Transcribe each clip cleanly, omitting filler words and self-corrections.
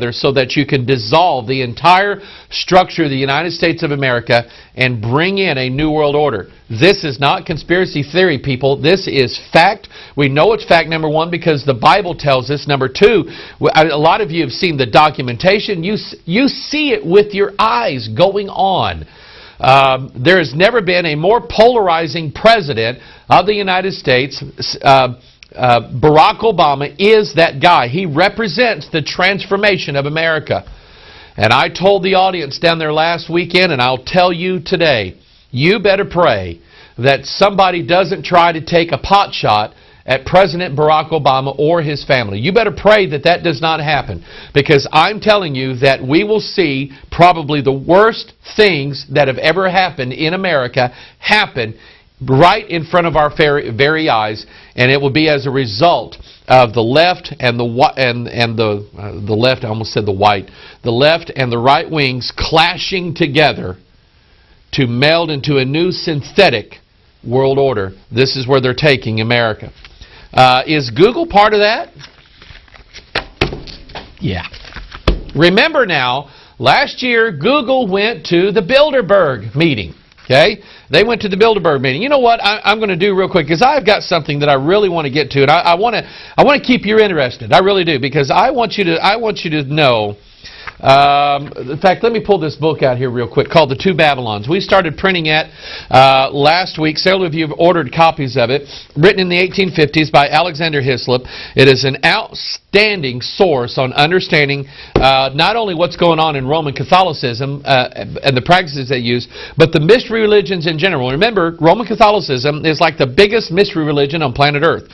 so that you can dissolve the entire structure of the United States of America and bring in a new world order. This is not conspiracy theory, people. This is fact. We know it's fact, number one, because the Bible tells us. Number two, a lot of you have seen the documentation. You see it with your eyes going on. There has never been a more polarizing president of the United States. Barack Obama is that guy. He represents the transformation of America. And I told the audience down there last weekend, and I'll tell you today, you better pray that somebody doesn't try to take a pot shot at President Barack Obama or his family. You better pray that that does not happen, because I'm telling you that we will see probably the worst things that have ever happened in America happen right in front of our very eyes, and it will be as a result of the left and the left. I almost said the white. The left and the right wings clashing together to meld into a new synthetic world order. This is where they're taking America. Is Google part of that? Yeah. Remember now, last year Google went to the Bilderberg meeting. Okay? They went to the Bilderberg meeting. You know what I'm going to do real quick, because I've got something that I really want to get to, and I want to keep you interested. I really do, because I want you to know. In fact, let me pull this book out here real quick called The Two Babylons. We started printing it last week. Several of you have ordered copies of it. Written in the 1850s by Alexander Hislop. It is an outstanding source on understanding not only what's going on in Roman Catholicism and the practices they use, but the mystery religions in general. Remember, Roman Catholicism is like the biggest mystery religion on planet Earth.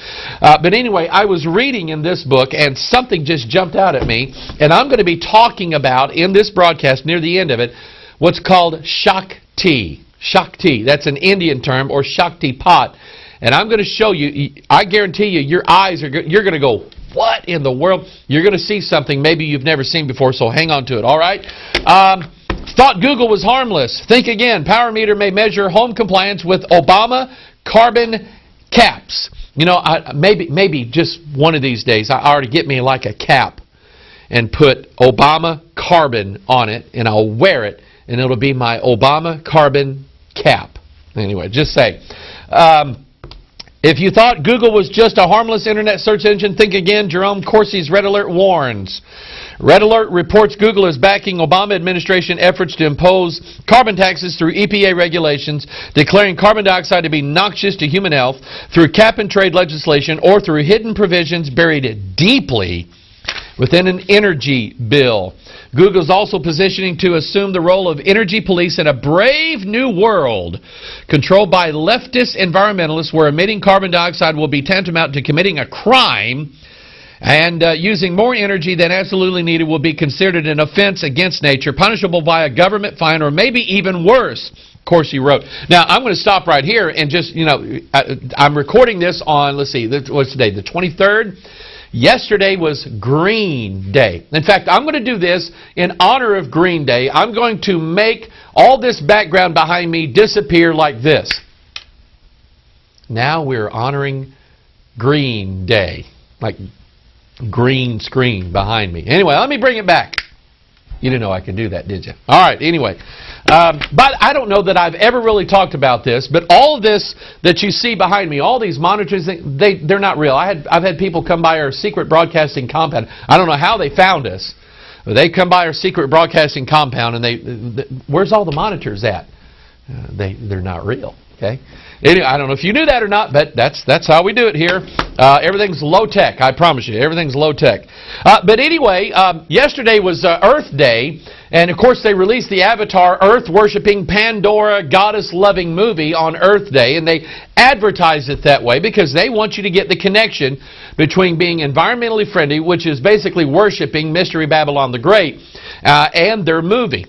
But anyway, I was reading in this book, and something just jumped out at me, and I'm going to be talking about in this broadcast near the end of it what's called Shakti. Shakti, that's an Indian term, or Shakti pot. And I'm going to show you, I guarantee you, your eyes you're going to go, what in the world? You're going to see something maybe you've never seen before, so hang on to it, all right? Thought Google was harmless. Think again. Power meter may measure home compliance with Obama carbon caps. You know, maybe just one of these days I ought to get me like a cap and put Obama carbon on it, and I'll wear it, and it'll be my Obama carbon cap. Anyway, just say. If you thought Google was just a harmless internet search engine, think again. Jerome Corsi's Red Alert warns. Red Alert reports Google is backing Obama administration efforts to impose carbon taxes through EPA regulations, declaring carbon dioxide to be noxious to human health, through cap-and-trade legislation, or through hidden provisions buried deeply within an energy bill. Google's also positioning to assume the role of energy police in a brave new world controlled by leftist environmentalists, where emitting carbon dioxide will be tantamount to committing a crime, and using more energy than absolutely needed will be considered an offense against nature, punishable by a government fine, or maybe even worse. Of course, he wrote. Now, I'm going to stop right here and just, I'm recording this on, let's see, what's today, the 23rd? Yesterday was Green Day. In fact, I'm going to do this in honor of Green Day. I'm going to make all this background behind me disappear like this. Now we're honoring Green Day. Like green screen behind me. Anyway, let me bring it back. You didn't know I could do that, did you? All right, anyway. But I don't know that I've ever really talked about this, but all of this that you see behind me, all these monitors, they're not real. I've had people come by our secret broadcasting compound. I don't know how they found us, but they come by our secret broadcasting compound, and where's all the monitors at? They're not real. Okay. Anyway, I don't know if you knew that or not, but that's how we do it here. Everything's low tech. I promise you, everything's low tech. But anyway, yesterday was Earth Day, and of course they released the Avatar Earth-worshipping Pandora goddess-loving movie on Earth Day, and they advertise it that way because they want you to get the connection between being environmentally friendly, which is basically worshiping Mystery Babylon the Great, and their movie.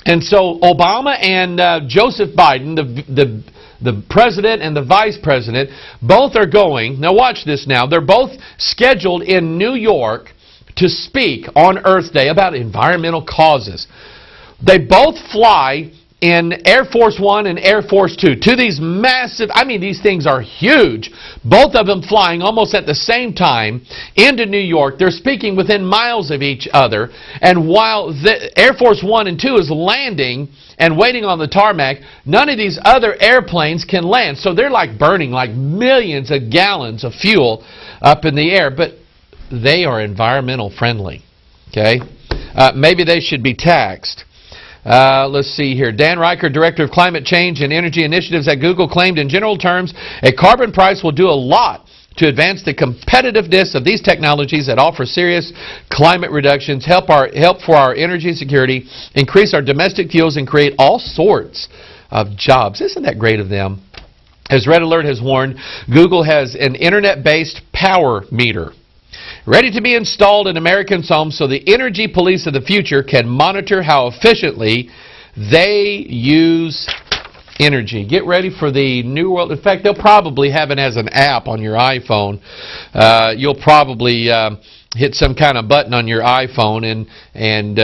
And so Obama and Joseph Biden, the president and the vice president, both are going. Now watch this now. They're both scheduled in New York to speak on Earth Day about environmental causes. They both fly in Air Force One and Air Force Two. Two of these massive, I mean, these things are huge. Both of them flying almost at the same time into New York. They're speaking within miles of each other. And while the Air Force One and Two is landing and waiting on the tarmac, none of these other airplanes can land. So they're like burning like millions of gallons of fuel up in the air. But they are environmental friendly. Okay? Maybe they should be taxed. Let's see here. Dan Riker, Director of Climate Change and Energy Initiatives at Google, claimed in general terms a carbon price will do a lot to advance the competitiveness of these technologies that offer serious climate reductions, help for our energy security, increase our domestic fuels, and create all sorts of jobs. Isn't that great of them? As Red Alert has warned, Google has an internet-based power meter ready to be installed in Americans' homes so the energy police of the future can monitor how efficiently they use energy. Get ready for the new world. In fact, they'll probably have it as an app on your iPhone. You'll probably hit some kind of button on your iPhone and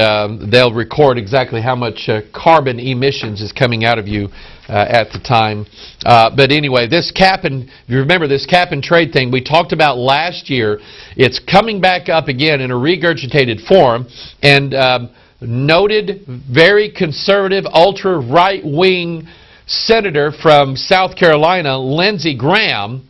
they'll record exactly how much carbon emissions is coming out of you at the time. But anyway, this cap and, if you remember this cap and trade thing we talked about last year, it's coming back up again in a regurgitated form, and noted, very conservative, ultra right-wing senator from South Carolina, Lindsey Graham,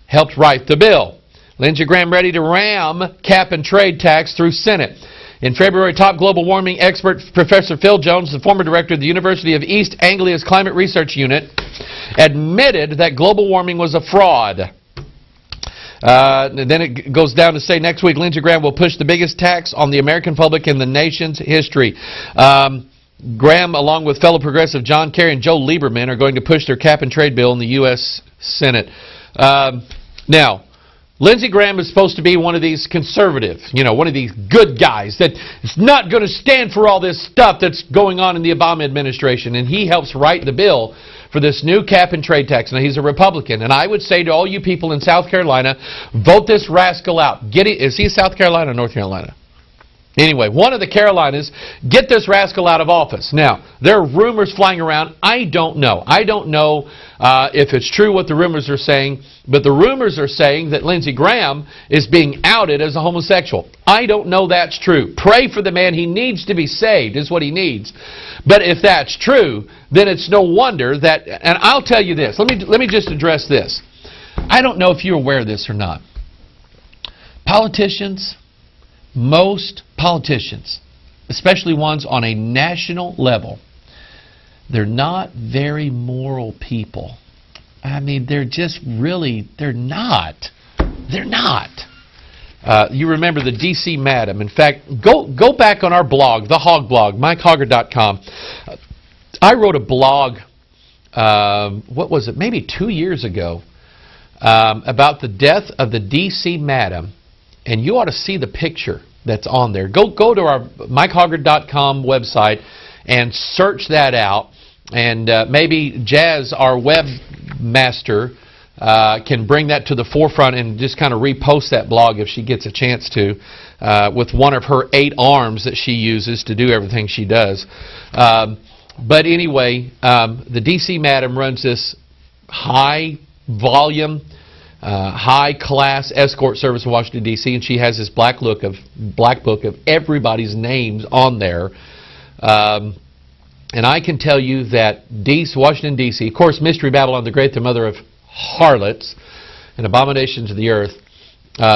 helped write the bill. Lindsey Graham ready to ram cap and trade tax through Senate. In February, top global warming expert Professor Phil Jones, the former director of the University of East Anglia's Climate Research Unit, admitted that global warming was a fraud. Then it goes down to say next week Lindsey Graham will push the biggest tax on the American public in the nation's history. Graham, along with fellow progressive John Kerry and Joe Lieberman, are going to push their cap and trade bill in the U.S. Senate. Now, Lindsey Graham is supposed to be one of these conservative, one of these good guys that is not going to stand for all this stuff that's going on in the Obama administration. And he helps write the bill for this new cap and trade tax. Now, he's a Republican. And I would say to all you people in South Carolina, vote this rascal out. Is he South Carolina or North Carolina? Anyway, one of the Carolinas, get this rascal out of office. Now, there are rumors flying around. I don't know. I don't know if it's true what the rumors are saying, but the rumors are saying that Lindsey Graham is being outed as a homosexual. I don't know that's true. Pray for the man. He needs to be saved, is what he needs. But if that's true, then it's no wonder that, and I'll tell you this. Let me just address this. I don't know if you're aware of this or not. Most politicians, especially ones on a national level, they're not very moral people. I mean, they're just really, they're not. They're not. You remember the D.C. Madam. In fact, go back on our blog, the Hog blog, MikeHogger.com. I wrote a blog, what was it, maybe 2 years ago, about the death of the D.C. Madam. And you ought to see the picture that's on there. Go to our MikeHogger.com website and search that out. And maybe Jazz, our webmaster, can bring that to the forefront and just kind of repost that blog if she gets a chance to, with one of her 8 arms that she uses to do everything she does. But anyway, the D.C. Madam runs this high-volume, high-class escort service in Washington, D.C., and she has this black book of everybody's names on there. And I can tell you that Washington, D.C., of course, Mystery Babylon the Great, the mother of harlots and abominations of the earth,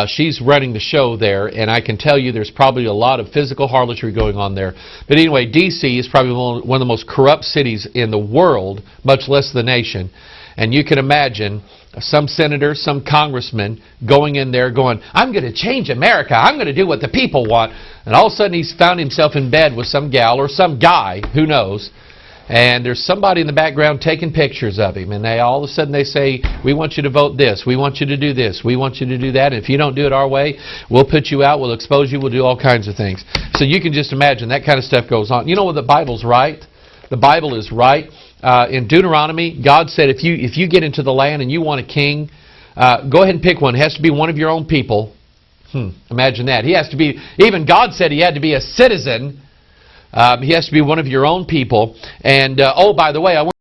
she's running the show there, and I can tell you there's probably a lot of physical harlotry going on there. But anyway, D.C. is probably one of the most corrupt cities in the world, much less the nation. And you can imagine some senator, some congressman going in there going, I'm going to change America. I'm going to do what the people want. And all of a sudden he's found himself in bed with some gal or some guy, who knows. And there's somebody in the background taking pictures of him. And all of a sudden they say, we want you to vote this. We want you to do this. We want you to do that. And if you don't do it our way, we'll put you out. We'll expose you. We'll do all kinds of things. So you can just imagine that kind of stuff goes on. You know what? The Bible's right. The Bible is right. In Deuteronomy, God said if you get into the land and you want a king, go ahead and pick one. It has to be one of your own people. Imagine that. He has to be, even God said he had to be a citizen He has to be one of your own people. And, oh, by the way, I want